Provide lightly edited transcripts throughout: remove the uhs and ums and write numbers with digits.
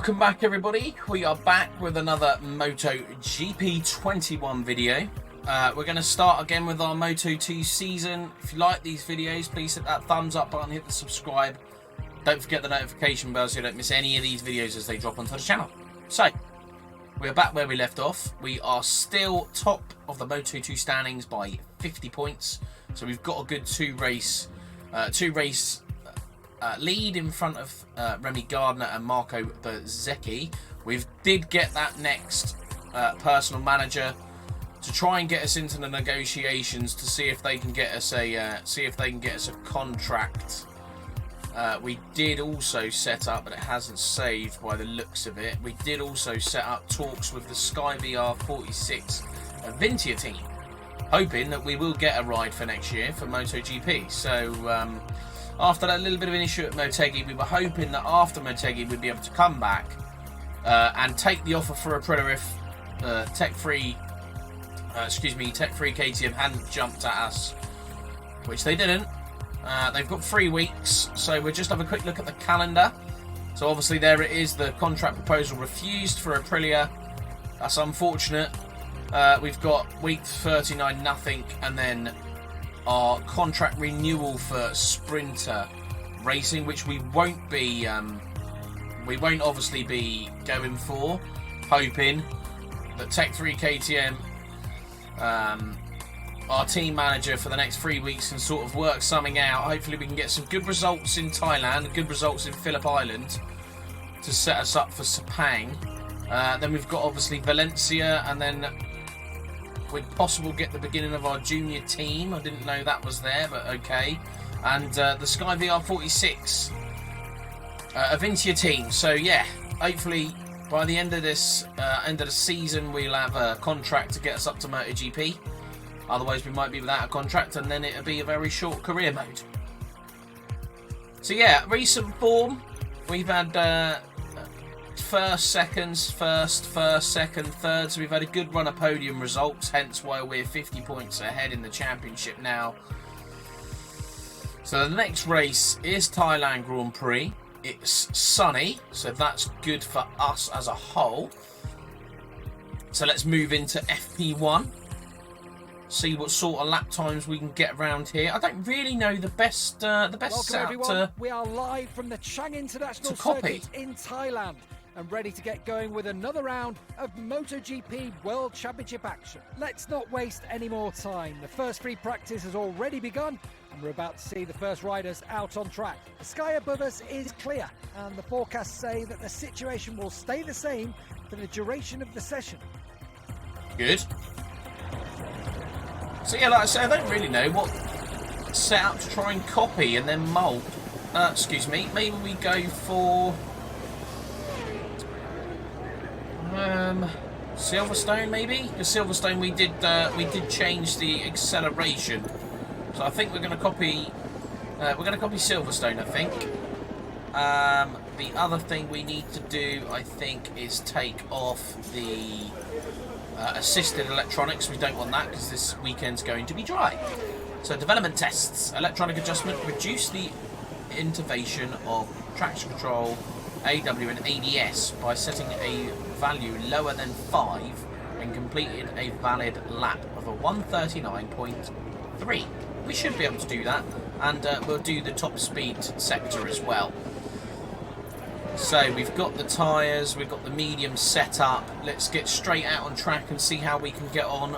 Welcome back, everybody. We are back with another MotoGP 21 video. We're going to start again with our Moto2 season. If you like these videos, please hit that thumbs up button, hit the subscribe. Don't forget the notification bell so you don't miss any of these videos as they drop onto the channel. So, we're back where we left off. We are still top of the Moto2 standings by 50 points. So we've got a good two race lead in front of Remy Gardner and Marco Bezzecchi. We did get that next personal manager to try and get us into the negotiations to see if they can get us a contract. We did also set up, but it hasn't saved by the looks of it. We did also set up talks with the Sky VR46 Avintia team, hoping that we will get a ride for next year for MotoGP. So after that little bit of an issue at Motegi, we were hoping that after Motegi we'd be able to come back and take the offer for Aprilia if tech-free KTM hadn't jumped at us, which they didn't. They've got 3 weeks, so we'll just have a quick look at the calendar. So obviously there it is, the contract proposal refused for Aprilia. That's unfortunate. We've got week 39 nothing, and then our contract renewal for Sprinter Racing, which we won't obviously be going for, hoping that Tech3 KTM, our team manager for the next 3 weeks, can sort of work something out. Hopefully we can get some good results in Thailand, good results in Phillip Island to set us up for Sepang. Then we've got obviously Valencia, and then we'd possibly get the beginning of our junior team. I didn't know that was there, but okay. And the Sky VR46 Avintia team. So yeah, hopefully by the end of this end of the season we'll have a contract to get us up to MotoGP. Otherwise we might be without a contract, and then it'll be a very short career mode. So yeah, recent form, we've had first, second, third, so we've had a good run of podium results, hence why we're 50 points ahead in the championship now. So the next race is Thailand Grand Prix. It's sunny, so that's good for us as a whole. So let's move into FP1, see what sort of lap times we can get around here. I don't really know the best setup to we are live from the Chang International Circuit in Thailand, and ready to get going with another round of MotoGP World Championship action. Let's not waste any more time. The first free practice has already begun, and we're about to see the first riders out on track. The sky above us is clear, and the forecasts say that the situation will stay the same for the duration of the session. Good. So yeah, like I say, I don't really know what setup to try and copy and then mould. Excuse me, maybe we go for Silverstone, maybe? Because Silverstone we did change the acceleration, so I think we're going to copy Silverstone. I think the other thing we need to do, I think, is take off the assisted electronics. We don't want that because this weekend's going to be dry. So development tests, electronic adjustment, reduce the intervention of traction control, AW and ADS by setting a value lower than 5 and completed a valid lap of a 139.3. We should be able to do that, and we'll do the top speed sector as well. So we've got the tyres, we've got the medium set up. Let's get straight out on track and see how we can get on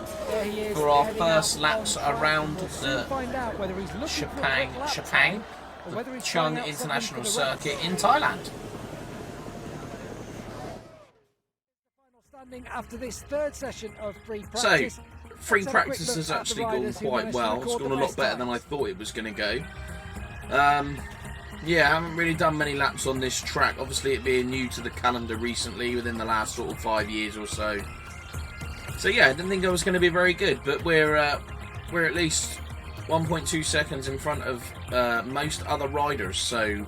for our first laps around the Sepang, the Chang International Circuit in Thailand. After this third session of free practice. So, free practice has actually gone quite well. It's gone a lot better than I thought it was going to go. Yeah, I haven't really done many laps on this track. Obviously, it being new to the calendar recently, within the last sort of 5 years or so. So yeah, I didn't think I was going to be very good, but we're at least 1.2 seconds in front of most other riders. So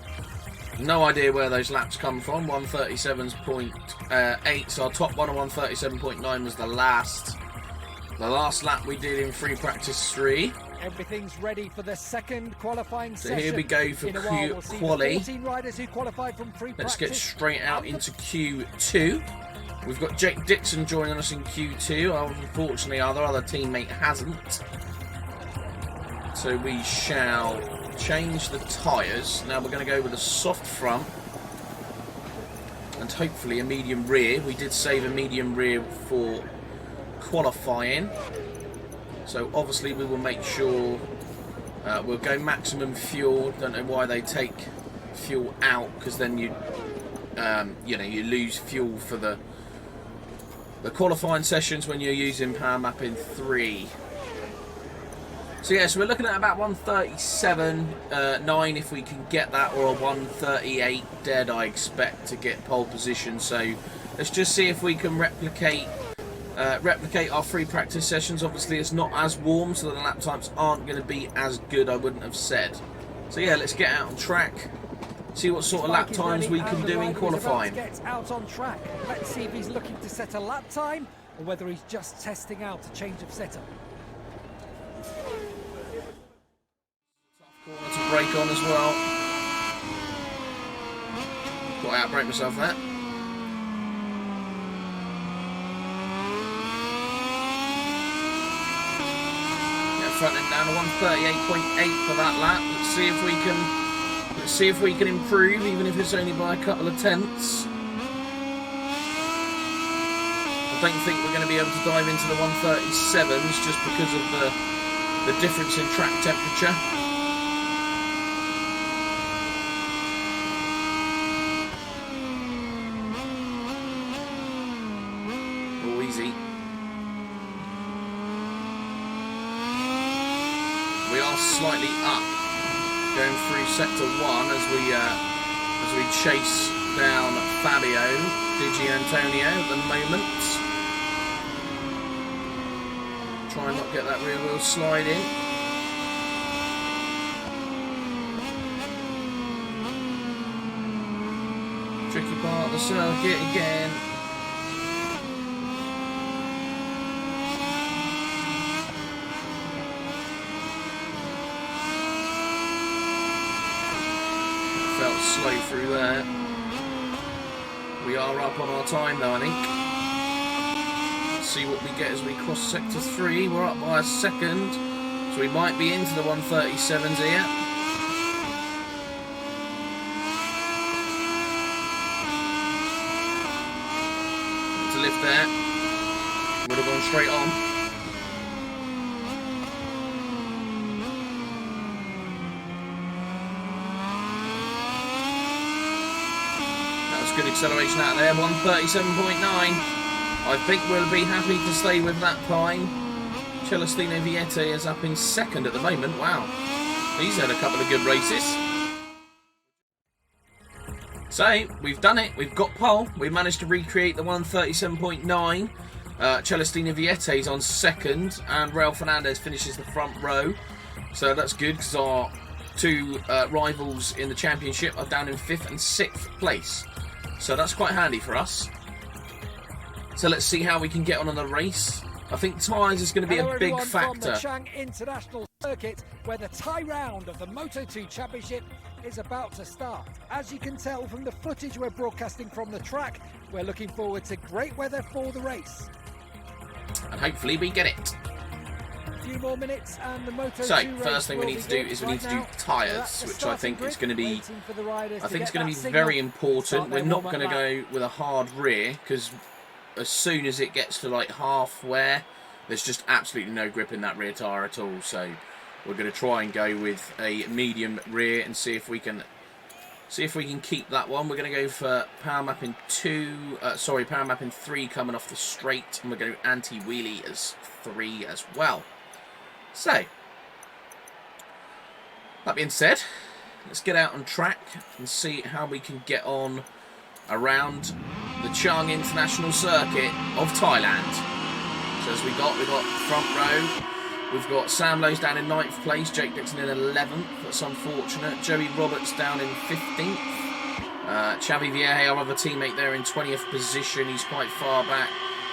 no idea where those laps come from. 137.8, so our top one of 137.9 was the last The last lap we did in free practice 3. Everything's ready for the second qualifying session. So here we go for quali. 14 riders who qualified from free Let's practice. get straight out into Q2. We've got Jake Dixon joining us in Q2. Unfortunately, our other teammate hasn't. So we shall change the tyres. Now we're going to go with a soft front and hopefully a medium rear. We did save a medium rear for qualifying. So obviously we will make sure we'll go maximum fuel. Don't know why they take fuel out, because then you you lose fuel for the qualifying sessions when you're using power mapping 3. So yeah, so we're looking at about 137.9 if we can get that, or a 138 dead I expect to get pole position. So let's just see if we can replicate our free practice sessions. Obviously it's not as warm, so the lap times aren't going to be as good, I wouldn't have said. So yeah, let's get out on track, see what sort of lap times we can do in qualifying. Get out on track. Let's see if he's looking to set a lap time or whether he's just testing out a change of setup. Corner to brake on as well. Got to outbrake myself there. Front end down to 138.8 for that lap. Let's see if we can improve, even if it's only by a couple of tenths. I don't think we're going to be able to dive into the 137s just because of the difference in track temperature. Oh, easy. We are slightly up, going through sector 1 as we chase down Fabio Di Antonio at the moment. Try and not get that rear wheel slide in. Tricky part of the circuit again. Felt slow through there. We are up on our time though, I think. Let's see what we get as we cross sector 3. We're up by a second, so we might be into the 137s here. To lift there. Would have gone straight on. Good acceleration out there, 137.9. I think we'll be happy to stay with that time. Celestino Vietti is up in second at the moment. Wow, he's had a couple of good races. So we've done it, we've got pole, we've managed to recreate the 137.9. Celestino Vietti's on second and Raul Fernandez finishes the front row. So that's good because our two rivals in the championship are down in 5th and 6th place. So that's quite handy for us. So let's see how we can get on the race. I think tyres is going to be a big factor. From the Chang International Circuit, where the Thai round of the Moto2 Championship is about to start. As you can tell from the footage we're broadcasting from the track, we're looking forward to great weather for the race. And hopefully we get it. A few more minutes and the Moto2 So race first thing we need to do is we need to do tyres, which I think is going to be very important. We're not going to go with a hard rear because as soon as it gets to like half wear, there's just absolutely no grip in that rear tyre at all. So we're going to try and go with a medium rear and see if we can keep that one. We're going to go for power mapping 3 coming off the straight, and we're going to anti-wheelie as 3 as well. So, that being said, let's get out on track and see how we can get on around the Chang International Circuit of Thailand. So as we got front row, we've got Sam Lowe's down in 9th place, Jake Dixon in 11th, that's unfortunate. Joey Roberts down in 15th. Xavi Vieja, our other teammate there in 20th position, he's quite far back.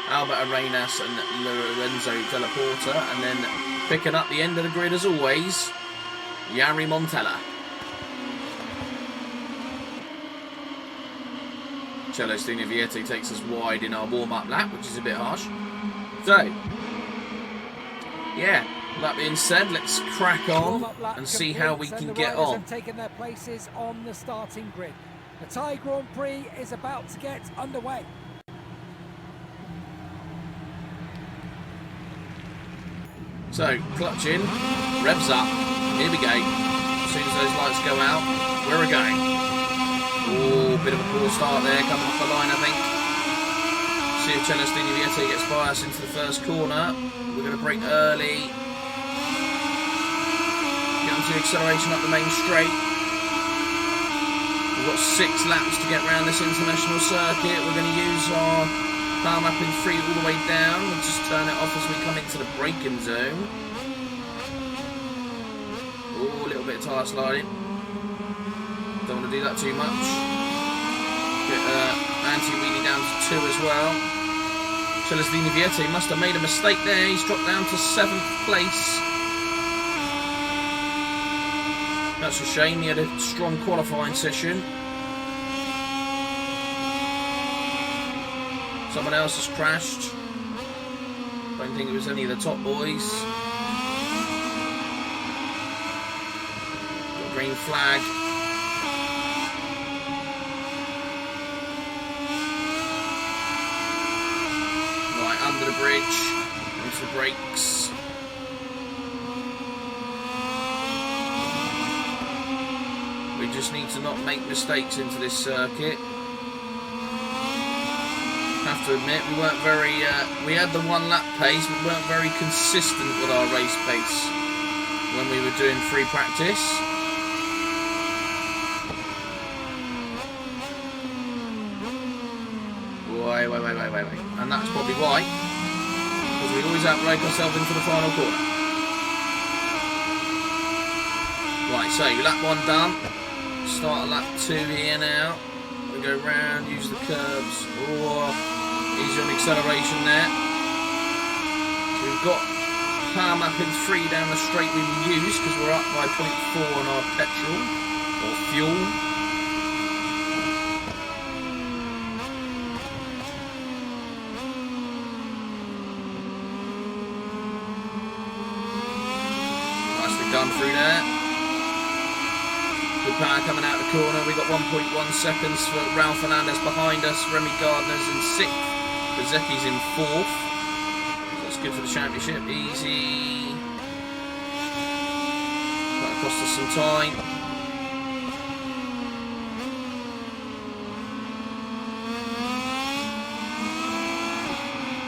Albert Arenas and Lorenzo Della Porta, and then picking up the end of the grid as always, Jari Montella. Celestino Vietti takes us wide in our warm-up lap, which is a bit harsh. So, yeah, that being said, let's crack on and see how we can get on. Have taken their places on the starting grid. The Thai Grand Prix is about to get underway. So, clutch in, revs up, here we go. As soon as those lights go out, where are we going? Oh, bit of a poor start there, coming off the line, I think. See if Celestino Vietti gets by us into the first corner. We're going to brake early. Get onto the acceleration up the main straight. We've got 6 laps to get around this international circuit. We're going to use our power mapping 3 all the way down. We'll just turn it off as we come into the braking zone. Oh, a little bit of tyre sliding. Don't want to do that too much. Bit anti-wheelie down to 2 as well. Celestino Vietti must have made a mistake there. He's dropped down to 7th place. That's a shame. He had a strong qualifying session. Someone else has crashed. Don't think it was any of the top boys. Got a green flag. Right, under the bridge, onto the brakes. We just need to not make mistakes into this circuit. Have to admit, we weren't very, we had the 1 lap pace, we weren't very consistent with our race pace when we were doing free practice. Wait. And that's probably why, because we always outbrake ourselves into the final corner. Right, so lap 1 done. Start at lap 2 here now. We go round, use the curbs. Oh, easy on acceleration there. So we've got power mapping 3 down the straight we will use because we're up by 0.4 on our petrol or fuel. Nicely done through there. Good power coming out of the corner. We got 1.1 seconds for Ralph Fernandez behind us. Remy Gardner's in 6th. Bezecchi's in 4th. So that's good for the championship. Easy. That'll cost us some time.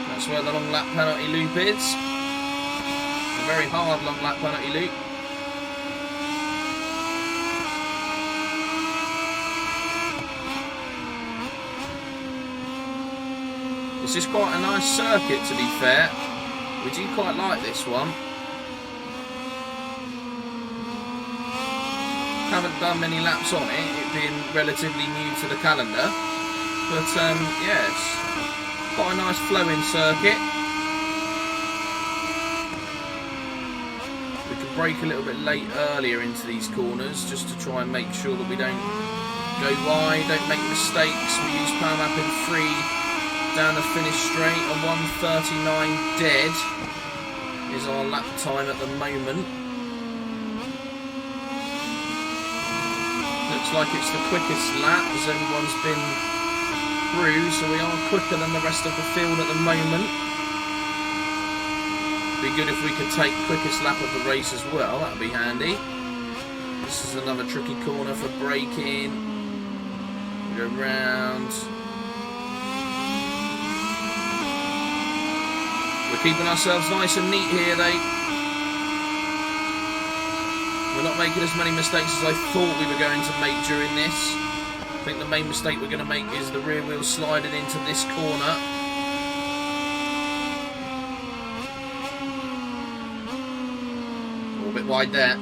That's where the long lap penalty loop is. A very hard long lap penalty loop. This is quite a nice circuit, to be fair. We do quite like this one. Haven't done many laps on it being relatively new to the calendar. But yeah, it's quite a nice flowing circuit. We can brake a little bit late earlier into these corners just to try and make sure that we don't go wide, don't make mistakes. We use power mapping 3 down the finish straight, and 1:39 dead is our lap time at the moment. Looks like it's the quickest lap as everyone's been through, so we are quicker than the rest of the field at the moment. Be good if we could take quickest lap of the race as well, that would be handy. This is another tricky corner for braking. We go round. We're keeping ourselves nice and neat here, though. We're not making as many mistakes as I thought we were going to make during this. I think the main mistake we're going to make is the rear wheel sliding into this corner. A bit wide there.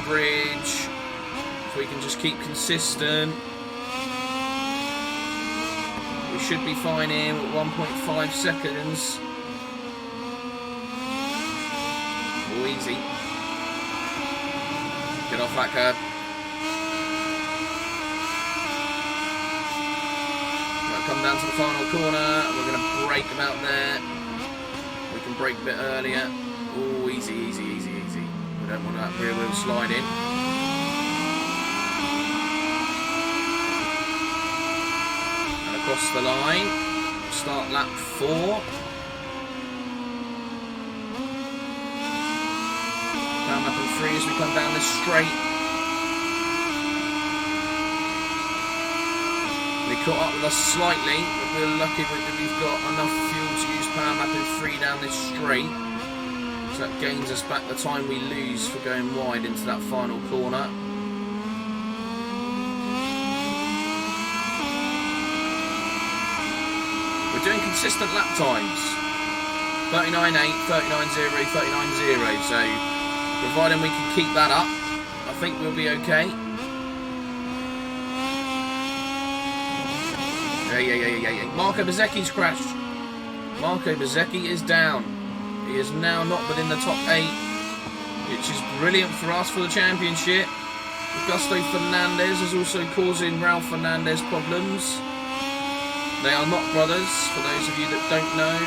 bridge. If we can just keep consistent, we should be fine here with 1.5 seconds. Oh, easy. Get off that curb. Right, come down to the final corner. We're going to brake about there. We can brake a bit earlier. Oh, easy, easy, easy, easy. We don't want that rear wheel slide in. And across the line. Start lap 4. Down lap 3 as we come down this straight. They caught up with us slightly, but we're lucky that we've got enough fuel to use power mapping 3 down this straight. So that gains us back the time we lose for going wide into that final corner. We're doing consistent lap times. 39.8, 39.0, 39.0. So providing we can keep that up, I think we'll be okay. Yeah. Marco Bezzecchi's crashed. Marco Bezzecchi is down. He is now not within the top 8, which is brilliant for us for the championship. Augusto Fernandez is also causing Ralph Fernandez problems. They are not brothers, for those of you that don't know.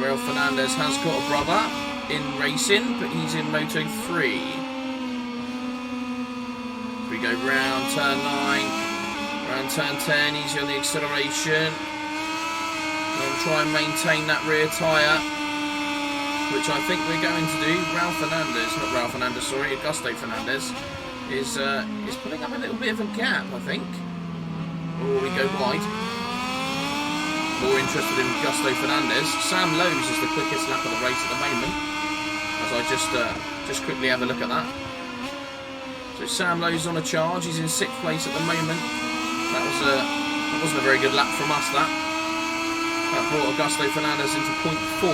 Ralph Fernandez has got a brother in racing, but he's in Moto3. We go round turn 9, round turn 10, easy on the acceleration. We'll try and maintain that rear tyre, which I think we're going to do. Augusto Fernandez is putting up a little bit of a gap, I think. Or we go wide. More interested in Augusto Fernandez. Sam Lowe's is the quickest lap of the race at the moment. As I just quickly have a look at that. So Sam Lowe's on a charge. He's in 6th place at the moment. That wasn't a very good lap from us. That brought Augusto Fernandez into .4. So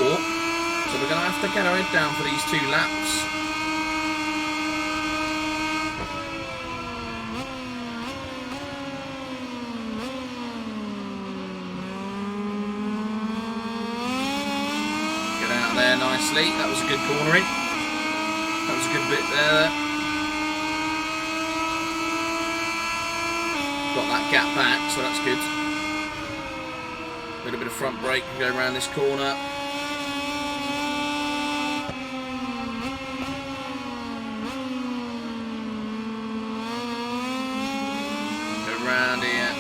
we're going to have to get our head down for these 2 laps. Get out there nicely. That was a good cornering. That was a good bit there. Got that gap back, so that's good. A little bit of front brake, go around this corner. Go around here.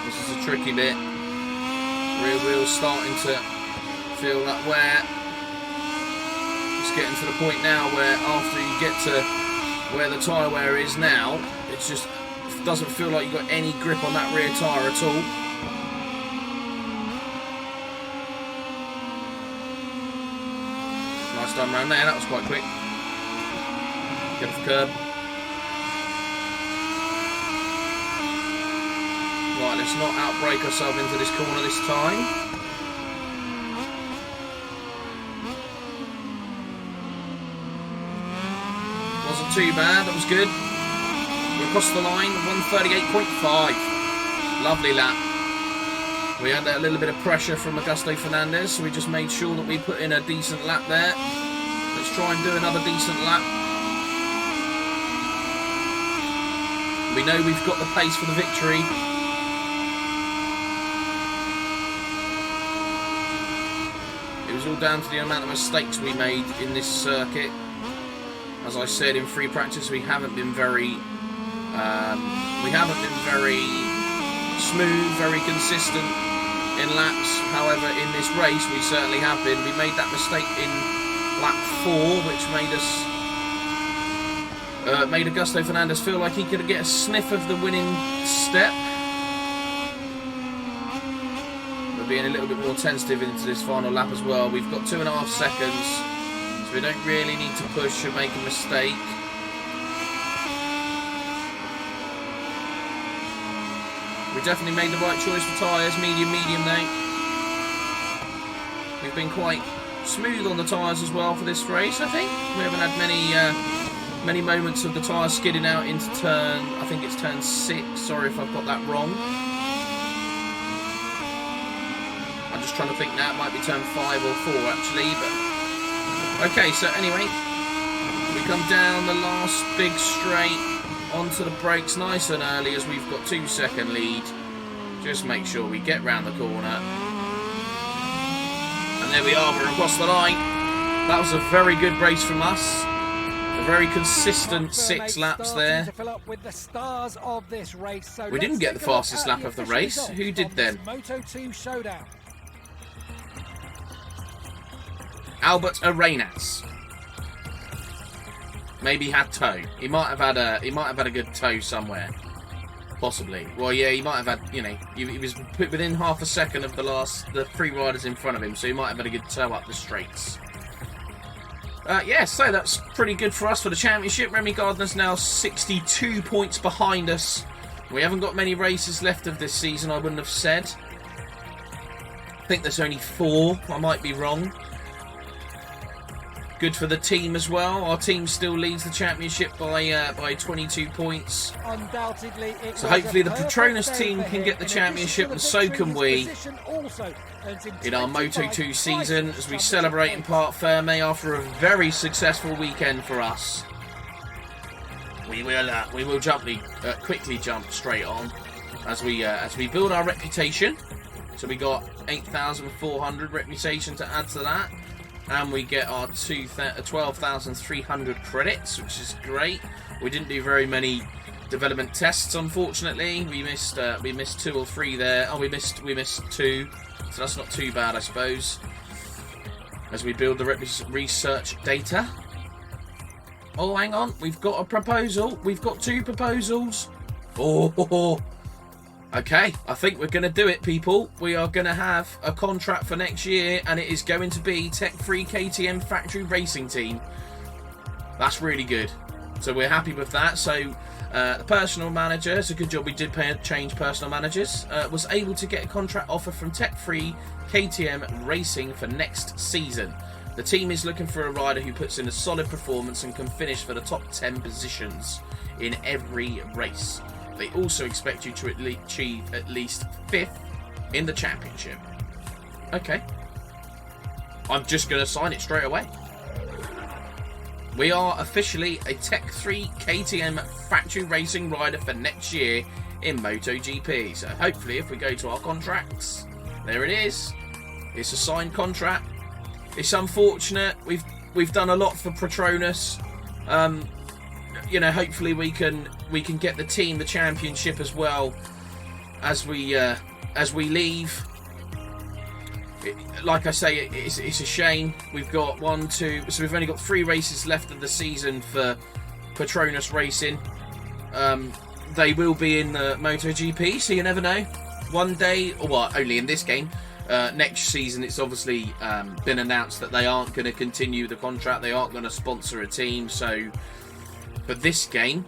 This is a tricky bit. Rear wheel's starting to feel that wear. It's getting to the point now where after you get to where the tyre wear is now, it's just doesn't feel like you've got any grip on that rear tyre at all. Nice done round there, that was quite quick. Get off the curb. Right, let's not outbrake ourselves into this corner this time. Wasn't too bad, that was good. Across the line, 138.5. Lovely lap. We had a little bit of pressure from Augusto Fernandez, so we just made sure that we put in a decent lap there. Let's try and do another decent lap. We know we've got the pace for the victory. It was all down to the amount of mistakes we made in this circuit. As I said, in free practice we haven't been very smooth, very consistent in laps. However, in this race we certainly have been. We made that mistake in lap 4, which made Augusto Fernandez feel like he could get a sniff of the winning step. We're being a little bit more tentative into this final lap as well. We've got 2.5 seconds, so we don't really need to push and make a mistake. We definitely made the right choice for tyres, medium though. We've been quite smooth on the tyres as well for this race, I think. We haven't had many moments of the tyre skidding out into turn, I think it's turn 6, sorry if I've got that wrong. I'm just trying to think now, it might be turn 5 or 4 actually, but... Okay, so anyway, we come down the last big straight onto the brakes nice and early as we've got 2-second lead. Just make sure we get round the corner. And there we are, we're across the line. That was a very good race from us. A very consistent 6 laps there. We didn't get the fastest lap of the race. Who did then? Moto2 Showdown. Albert Arenas. Maybe had toe. He might have had a good toe somewhere. Possibly. Well, yeah, he might have had, you know, he was put within half a second of the 3 riders in front of him, so he might have had a good toe up the straights. Yeah, so that's pretty good for us for the championship. Remy Gardner's now 62 points behind us. We haven't got many races left of this season, I wouldn't have said. I think there's only 4. I might be wrong. Good for the team as well. Our team still leads the championship by 22 points. Undoubtedly, so hopefully the Petronas team can get the championship, and so can we in our Moto2 season as we celebrate in Parc Ferme after a very successful weekend for us. We will quickly jump straight on as we build our reputation. So we got 8,400 reputation to add to that. And we get our 12,300 credits, which is great. We didn't do very many development tests, unfortunately. We missed 2 or 3 there. Oh, we missed 2, so that's not too bad, I suppose. As we build the research data. Oh, hang on, we've got a proposal. We've got 2 proposals. Oh. Okay, I think we're going to do it, people. We are going to have a contract for next year, and it is going to be tech-free KTM factory racing team. That's really good. So we're happy with that. So the personal manager, it's a good job we did change personal managers, was able to get a contract offer from tech-free KTM Racing for next season. The team is looking for a rider who puts in a solid performance and can finish for the top 10 positions in every race. They also expect you to achieve at least 5th in the championship. Okay. I'm just going to sign it straight away. We are officially a Tech 3 KTM factory racing rider for next year in MotoGP. So hopefully if we go to our contracts, there it is. It's a signed contract. It's unfortunate. We've done a lot for Petronas. You know, hopefully we can get the team the championship as well as we leave. Like I say, it's a shame. We've got 1, 2, so we've only got 3 races left of the season for Petronas Racing. They will be in the MotoGP, so you never know. One day, or well, only in this game. Next season, it's obviously been announced that they aren't going to continue the contract. They aren't going to sponsor a team, so. For this game,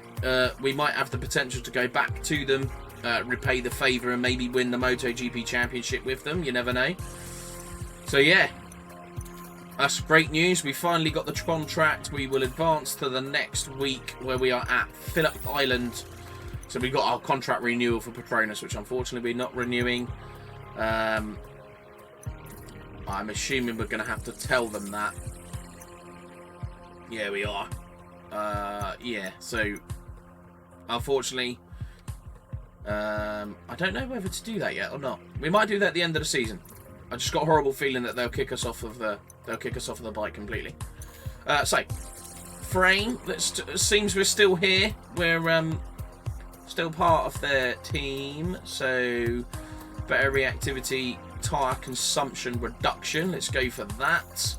we might have the potential to go back to them, repay the favour, and maybe win the MotoGP Championship with them. You never know. So yeah, that's great news. We finally got the contract. We will advance to the next week where we are at Phillip Island. So we got our contract renewal for Petronas, which unfortunately we're not renewing. I'm assuming we're going to have to tell them that. Yeah, we are. Yeah, so unfortunately I don't know whether to do that yet or not. We might do that at the end of the season. I just got a horrible feeling that they'll kick us off of the bike completely. So Frame, it seems we're still here. We're still part of their team, so better reactivity, tyre consumption reduction, let's go for that.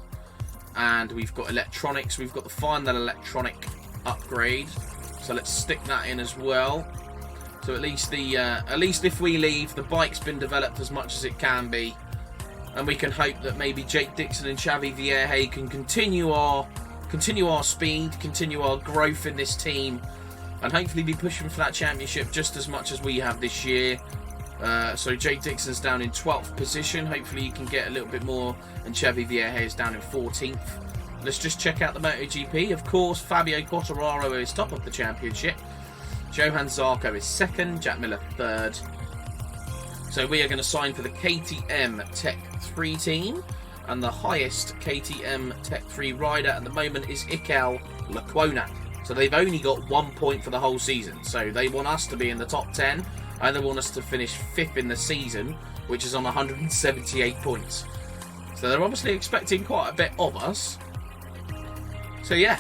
And we've got electronics. We've got the final electronic upgrade. So let's stick that in as well. So at least if we leave, the bike's been developed as much as it can be, and we can hope that maybe Jake Dixon and Xavi Vierge can continue our speed, continue our growth in this team, and hopefully be pushing for that championship just as much as we have this year. So Jay Dixon's down in 12th position. Hopefully you can get a little bit more. And Chevy Vieja is down in 14th. Let's just check out the MotoGP. Of course, Fabio Quartararo is top of the championship. Johan Zarco is 2nd. Jack Miller 3rd. So we are going to sign for the KTM Tech 3 team. And the highest KTM Tech 3 rider at the moment is Ikel Lecuona. So they've only got 1 point for the whole season. So they want us to be in the top 10. And they want us to finish 5th in the season, which is on 178 points. So they're obviously expecting quite a bit of us. So yeah.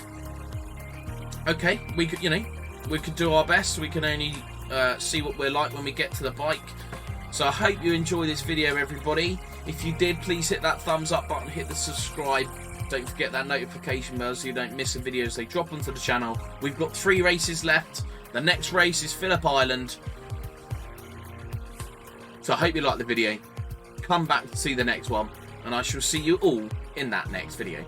Okay, we could do our best. We can only see what we're like when we get to the bike. So I hope you enjoy this video, everybody. If you did, please hit that thumbs up button, hit the subscribe. Don't forget that notification bell so you don't miss the videos they drop onto the channel. We've got 3 races left. The next race is Phillip Island. So I hope you like the video. Come back to see the next one. And I shall see you all in that next video.